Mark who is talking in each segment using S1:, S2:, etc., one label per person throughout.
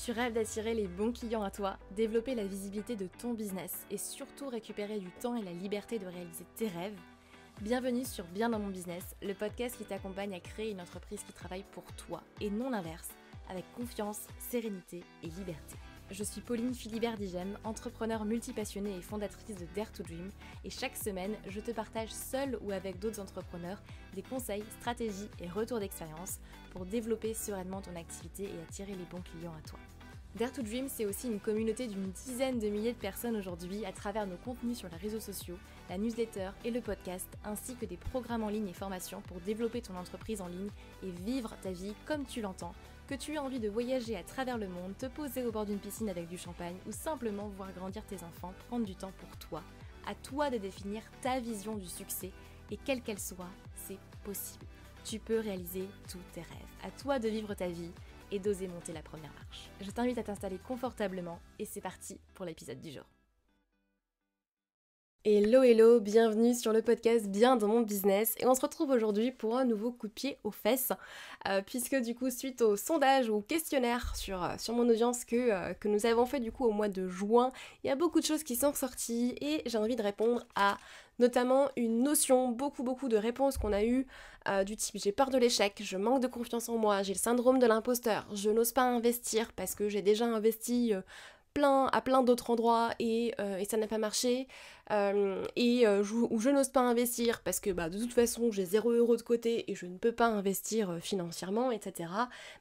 S1: Tu rêves d'attirer les bons clients à toi, développer la visibilité de ton business et surtout récupérer du temps et la liberté de réaliser tes rêves? Bienvenue sur Bien dans mon business, le podcast qui t'accompagne à créer une entreprise qui travaille pour toi et non l'inverse, avec confiance, sérénité et liberté. Je suis Pauline Philibert-Digem, entrepreneur multipassionnée et fondatrice de Dare to Dream, et chaque semaine, je te partage seule ou avec d'autres entrepreneurs des conseils, stratégies et retours d'expérience pour développer sereinement ton activité et attirer les bons clients à toi. Dare to Dream, c'est aussi une communauté d'une dizaine de milliers de personnes aujourd'hui à travers nos contenus sur les réseaux sociaux, la newsletter et le podcast, ainsi que des programmes en ligne et formations pour développer ton entreprise en ligne et vivre ta vie comme tu l'entends. Que tu aies envie de voyager à travers le monde, te poser au bord d'une piscine avec du champagne ou simplement voir grandir tes enfants, prendre du temps pour toi. À toi de définir ta vision du succès et quelle qu'elle soit, c'est possible. Tu peux réaliser tous tes rêves. À toi de vivre ta vie et d'oser monter la première marche. Je t'invite à t'installer confortablement et c'est parti pour l'épisode du jour. Hello, bienvenue sur le podcast Bien dans mon business et on se retrouve aujourd'hui pour un nouveau coup de pied aux fesses puisque du coup suite au sondage ou au questionnaire sur mon audience que nous avons fait du coup au mois de juin, il y a beaucoup de choses qui sont sorties et j'ai envie de répondre à notamment une notion, beaucoup de réponses qu'on a eues du type j'ai peur de l'échec, je manque de confiance en moi, j'ai le syndrome de l'imposteur, je n'ose pas investir parce que j'ai déjà investi à plein d'autres endroits et ça n'a pas marché ou je n'ose pas investir parce que de toute façon j'ai 0 € de côté et je ne peux pas investir financièrement, etc.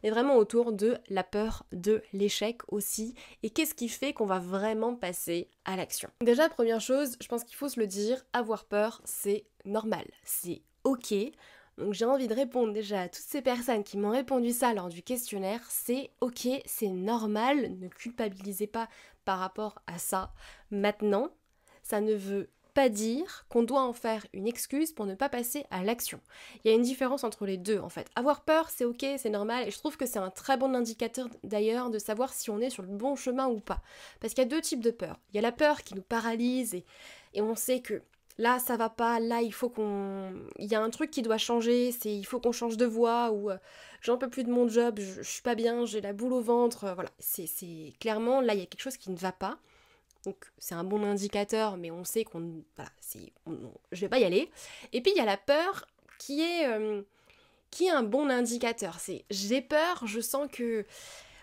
S1: Mais vraiment autour de la peur de l'échec aussi et qu'est-ce qui fait qu'on va vraiment passer à l'action. Déjà, première chose, je pense qu'il faut se le dire, avoir peur c'est normal, c'est ok. Donc j'ai envie de répondre déjà à toutes ces personnes qui m'ont répondu ça lors du questionnaire, c'est ok, c'est normal, ne culpabilisez pas par rapport à ça. Maintenant, ça ne veut pas dire qu'on doit en faire une excuse pour ne pas passer à l'action. Il y a une différence entre les deux en fait. Avoir peur, c'est ok, c'est normal, et je trouve que c'est un très bon indicateur d'ailleurs de savoir si on est sur le bon chemin ou pas. Parce qu'il y a deux types de peur. Il y a la peur qui nous paralyse et on sait que là ça va pas, là il y a un truc qui doit changer, il faut qu'on change de voie, ou j'en peux plus de mon job, je suis pas bien, j'ai la boule au ventre, voilà, c'est clairement, là il y a quelque chose qui ne va pas, donc c'est un bon indicateur, mais on sait je vais pas y aller. Et puis il y a la peur qui est un bon indicateur, c'est j'ai peur, je sens que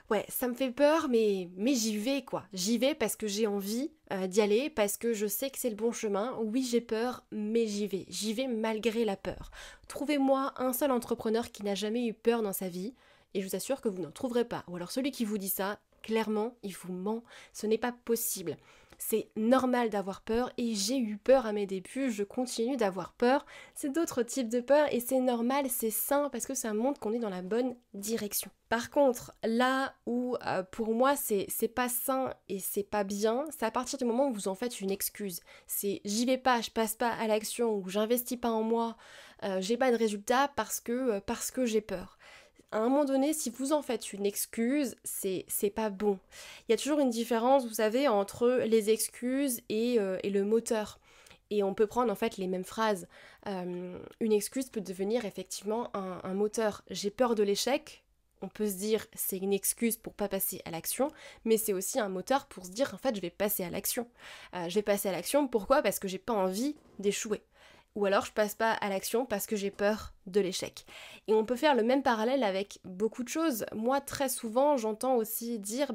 S1: ouais, ça me fait peur, mais j'y vais quoi. J'y vais parce que j'ai envie d'y aller, parce que je sais que c'est le bon chemin. Oui, j'ai peur, mais j'y vais. J'y vais malgré la peur. Trouvez-moi un seul entrepreneur qui n'a jamais eu peur dans sa vie, et je vous assure que vous n'en trouverez pas. Ou alors celui qui vous dit ça, clairement, il vous ment. Ce n'est pas possible. C'est normal d'avoir peur et j'ai eu peur à mes débuts, je continue d'avoir peur. C'est d'autres types de peur et c'est normal, c'est sain parce que ça montre qu'on est dans la bonne direction. Par contre, là où pour moi c'est pas sain et c'est pas bien, c'est à partir du moment où vous en faites une excuse. C'est j'y vais pas, je passe pas à l'action ou j'investis pas en moi, j'ai pas de résultat parce que j'ai peur. À un moment donné, si vous en faites une excuse, c'est pas bon. Il y a toujours une différence, vous savez, entre les excuses et le moteur. Et on peut prendre en fait les mêmes phrases. Une excuse peut devenir effectivement un moteur. J'ai peur de l'échec. On peut se dire c'est une excuse pour pas passer à l'action, mais c'est aussi un moteur pour se dire en fait je vais passer à l'action. Je vais passer à l'action, pourquoi ? Parce que j'ai pas envie d'échouer. Ou alors je passe pas à l'action parce que j'ai peur de l'échec. Et on peut faire le même parallèle avec beaucoup de choses. Moi très souvent j'entends aussi dire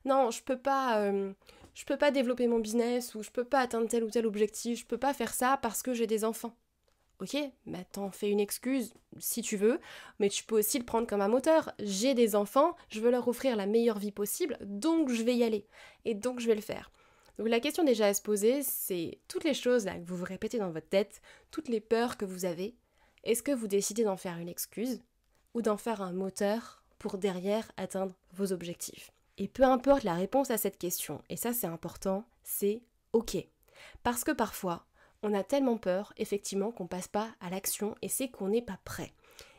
S1: non je peux pas développer mon business ou je peux pas atteindre tel ou tel objectif, je peux pas faire ça parce que j'ai des enfants. Ok, t'en fais une excuse si tu veux, mais tu peux aussi le prendre comme un moteur. J'ai des enfants, je veux leur offrir la meilleure vie possible, donc je vais y aller. Et donc je vais le faire. Donc la question déjà à se poser, c'est toutes les choses là que vous vous répétez dans votre tête, toutes les peurs que vous avez, est-ce que vous décidez d'en faire une excuse ou d'en faire un moteur pour derrière atteindre vos objectifs ? Et peu importe la réponse à cette question, et ça c'est important, c'est ok. Parce que parfois, on a tellement peur, effectivement, qu'on passe pas à l'action et c'est qu'on n'est pas prêt.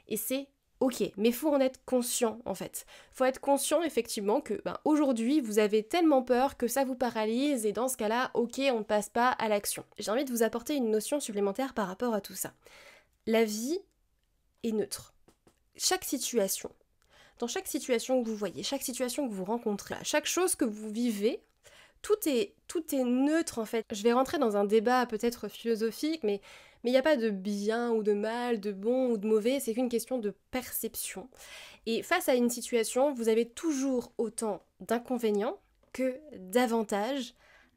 S1: Et c'est ok, mais il faut en être conscient en fait. Il faut être conscient effectivement que aujourd'hui vous avez tellement peur que ça vous paralyse et dans ce cas-là, ok, on ne passe pas à l'action. J'ai envie de vous apporter une notion supplémentaire par rapport à tout ça. La vie est neutre. Chaque situation dans chaque situation que vous voyez, chaque situation que vous rencontrez, chaque chose que vous vivez, tout est neutre en fait. Je vais rentrer dans un débat peut-être philosophique, mais il n'y a pas de bien ou de mal, de bon ou de mauvais, c'est qu'une question de perception. Et face à une situation, vous avez toujours autant d'inconvénients que d'avantages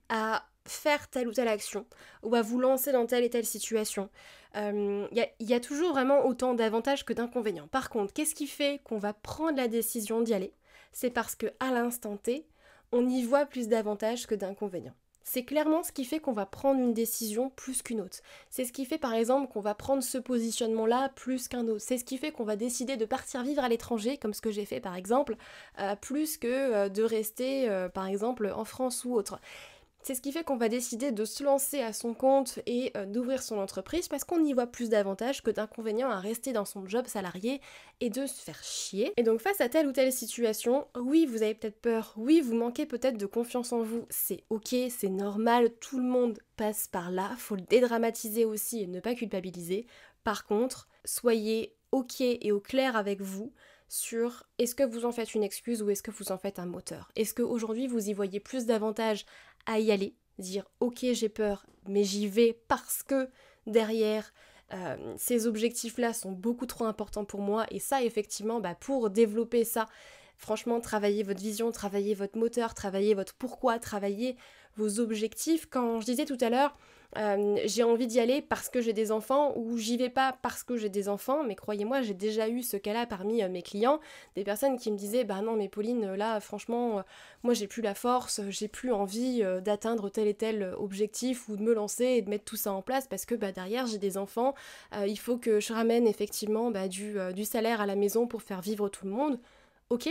S1: à faire telle ou telle action, ou à vous lancer dans telle et telle situation. Il y a toujours vraiment autant d'avantages que d'inconvénients. Par contre, qu'est-ce qui fait qu'on va prendre la décision d'y aller? C'est parce que à l'instant T, on y voit plus d'avantages que d'inconvénients. C'est clairement ce qui fait qu'on va prendre une décision plus qu'une autre. C'est ce qui fait par exemple qu'on va prendre ce positionnement-là plus qu'un autre. C'est ce qui fait qu'on va décider de partir vivre à l'étranger, comme ce que j'ai fait par exemple, plus que de rester par exemple en France ou autre. C'est ce qui fait qu'on va décider de se lancer à son compte et d'ouvrir son entreprise parce qu'on y voit plus d'avantages que d'inconvénients à rester dans son job salarié et de se faire chier. Et donc face à telle ou telle situation, oui vous avez peut-être peur, oui vous manquez peut-être de confiance en vous, c'est ok, c'est normal, tout le monde passe par là, faut le dédramatiser aussi et ne pas culpabiliser. Par contre, soyez ok et au clair avec vous sur est-ce que vous en faites une excuse ou est-ce que vous en faites un moteur. Est-ce qu'aujourd'hui vous y voyez plus d'avantages à y aller, dire ok j'ai peur mais j'y vais parce que derrière ces objectifs-là sont beaucoup trop importants pour moi et ça effectivement pour développer ça, franchement travaillez votre vision, travaillez votre moteur, travaillez votre pourquoi, travaillez vos objectifs. Quand je disais tout à l'heure j'ai envie d'y aller parce que j'ai des enfants ou j'y vais pas parce que j'ai des enfants, mais croyez-moi j'ai déjà eu ce cas-là parmi mes clients, des personnes qui me disaient bah non mais Pauline là franchement moi j'ai plus la force, j'ai plus envie d'atteindre tel et tel objectif ou de me lancer et de mettre tout ça en place parce que derrière j'ai des enfants, il faut que je ramène effectivement du salaire à la maison pour faire vivre tout le monde. Ok,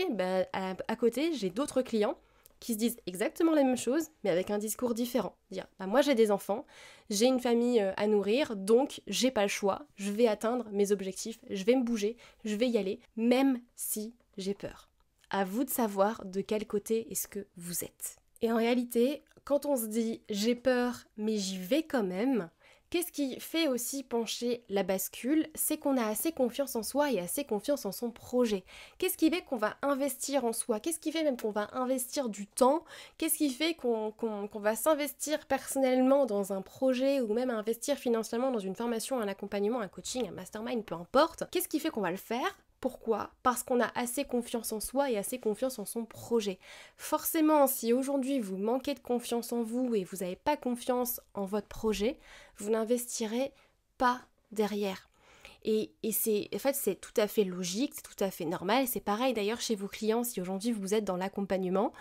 S1: à côté j'ai d'autres clients qui se disent exactement la même chose, mais avec un discours différent. Dire, moi j'ai des enfants, j'ai une famille à nourrir, donc j'ai pas le choix, je vais atteindre mes objectifs, je vais me bouger, je vais y aller, même si j'ai peur. À vous de savoir de quel côté est-ce que vous êtes. Et en réalité, quand on se dit j'ai peur, mais j'y vais quand même, qu'est-ce qui fait aussi pencher la bascule? C'est qu'on a assez confiance en soi et assez confiance en son projet. Qu'est-ce qui fait qu'on va investir en soi? Qu'est-ce qui fait même qu'on va investir du temps? Qu'est-ce qui fait qu'on va s'investir personnellement dans un projet ou même investir financièrement dans une formation, un accompagnement, un coaching, un mastermind, peu importe? Qu'est-ce qui fait qu'on va le faire? Pourquoi? Parce qu'on a assez confiance en soi et assez confiance en son projet. Forcément, si aujourd'hui vous manquez de confiance en vous et vous n'avez pas confiance en votre projet, vous n'investirez pas derrière. Et c'est tout à fait logique, c'est tout à fait normal. C'est pareil d'ailleurs chez vos clients, si aujourd'hui vous êtes dans l'accompagnement,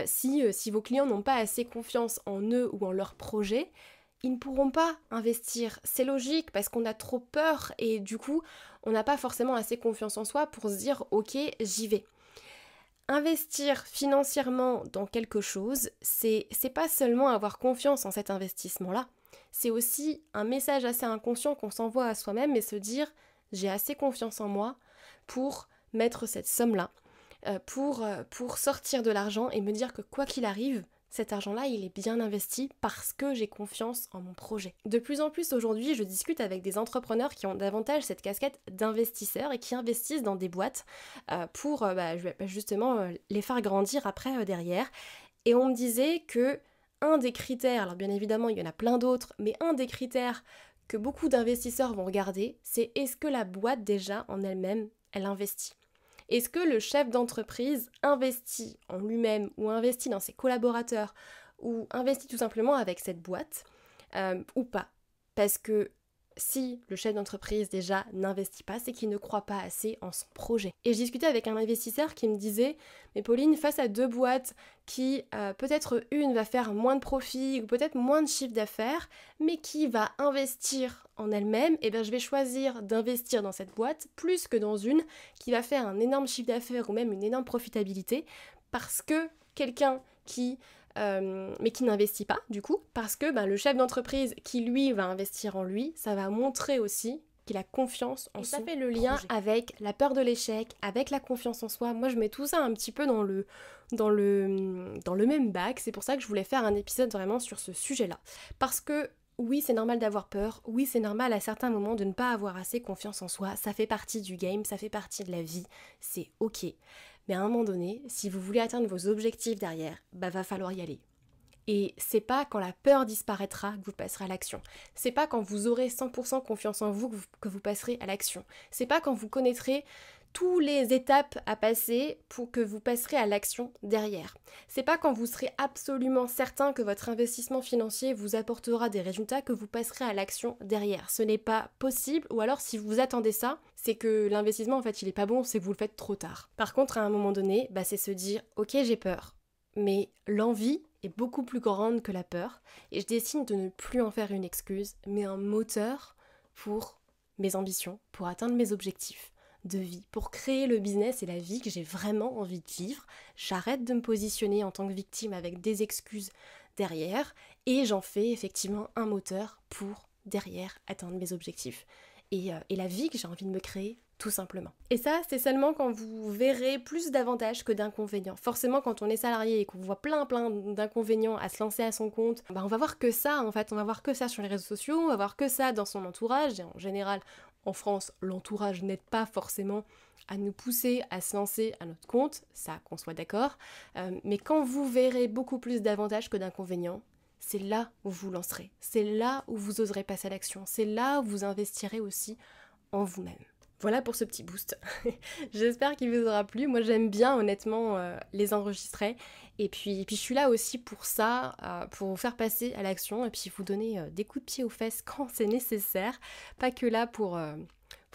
S1: si vos clients n'ont pas assez confiance en eux ou en leur projet, ils ne pourront pas investir. C'est logique parce qu'on a trop peur et du coup, on n'a pas forcément assez confiance en soi pour se dire « Ok, j'y vais ». Investir financièrement dans quelque chose, c'est pas seulement avoir confiance en cet investissement-là, c'est aussi un message assez inconscient qu'on s'envoie à soi-même et se dire « J'ai assez confiance en moi pour mettre cette somme-là, pour sortir de l'argent et me dire que quoi qu'il arrive, cet argent-là, il est bien investi parce que j'ai confiance en mon projet. » De plus en plus aujourd'hui, je discute avec des entrepreneurs qui ont davantage cette casquette d'investisseurs et qui investissent dans des boîtes pour justement les faire grandir après derrière. Et on me disait que un des critères, alors bien évidemment il y en a plein d'autres, mais un des critères que beaucoup d'investisseurs vont regarder, c'est est-ce que la boîte déjà en elle-même, elle investit ? Est-ce que le chef d'entreprise investit en lui-même ou investit dans ses collaborateurs ou investit tout simplement avec cette boîte ou pas? Parce que si le chef d'entreprise déjà n'investit pas, c'est qu'il ne croit pas assez en son projet. Et je discutais avec un investisseur qui me disait « Mais Pauline, face à deux boîtes qui, peut-être une va faire moins de profit ou peut-être moins de chiffre d'affaires, mais qui va investir en elle-même, et bien je vais choisir d'investir dans cette boîte plus que dans une qui va faire un énorme chiffre d'affaires ou même une énorme profitabilité parce que quelqu'un qui... mais qui n'investit pas du coup, parce que le chef d'entreprise qui lui va investir en lui, ça va montrer aussi qu'il a confiance en son projet. Ça fait le lien avec la peur de l'échec, avec la confiance en soi. Moi je mets tout ça un petit peu dans le même bac, c'est pour ça que je voulais faire un épisode vraiment sur ce sujet-là. Parce que Oui, c'est normal d'avoir peur, oui, c'est normal à certains moments de ne pas avoir assez confiance en soi, ça fait partie du game, ça fait partie de la vie, c'est ok. Mais à un moment donné, si vous voulez atteindre vos objectifs derrière, bah va falloir y aller. Et c'est pas quand la peur disparaîtra que vous passerez à l'action. C'est pas quand vous aurez 100% confiance en vous que vous passerez à l'action. C'est pas quand vous connaîtrez toutes les étapes à passer pour que vous passerez à l'action derrière. C'est pas quand vous serez absolument certain que votre investissement financier vous apportera des résultats que vous passerez à l'action derrière. Ce n'est pas possible, ou alors si vous attendez ça, c'est que l'investissement en fait il est pas bon, c'est que vous le faites trop tard. Par contre à un moment donné, c'est se dire ok j'ai peur, mais l'envie est beaucoup plus grande que la peur et je décide de ne plus en faire une excuse, mais un moteur pour mes ambitions, pour atteindre mes objectifs de vie, pour créer le business et la vie que j'ai vraiment envie de vivre. J'arrête de me positionner en tant que victime avec des excuses derrière et j'en fais effectivement un moteur pour derrière atteindre mes objectifs et la vie que j'ai envie de me créer tout simplement. Et ça, c'est seulement quand vous verrez plus d'avantages que d'inconvénients. Forcément, quand on est salarié et qu'on voit plein d'inconvénients à se lancer à son compte, on va voir que ça, en fait, on va voir que ça sur les réseaux sociaux, on va voir que ça dans son entourage, et en général, en France, l'entourage n'aide pas forcément à nous pousser à se lancer à notre compte, ça qu'on soit d'accord, mais quand vous verrez beaucoup plus d'avantages que d'inconvénients, c'est là où vous lancerez, c'est là où vous oserez passer à l'action, c'est là où vous investirez aussi en vous-même. Voilà pour ce petit boost. J'espère qu'il vous aura plu. Moi j'aime bien honnêtement les enregistrer. Et puis je suis là aussi pour ça, pour vous faire passer à l'action et puis vous donner des coups de pied aux fesses quand c'est nécessaire. Pas que là pour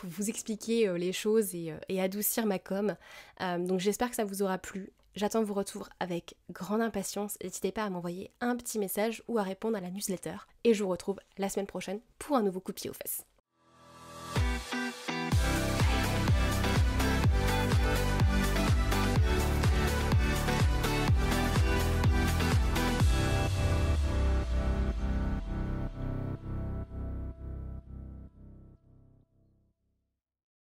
S1: vous expliquer les choses et adoucir ma com. Donc j'espère que ça vous aura plu. J'attends vos retours avec grande impatience. N'hésitez pas à m'envoyer un petit message ou à répondre à la newsletter. Et je vous retrouve la semaine prochaine pour un nouveau coup de pied aux fesses.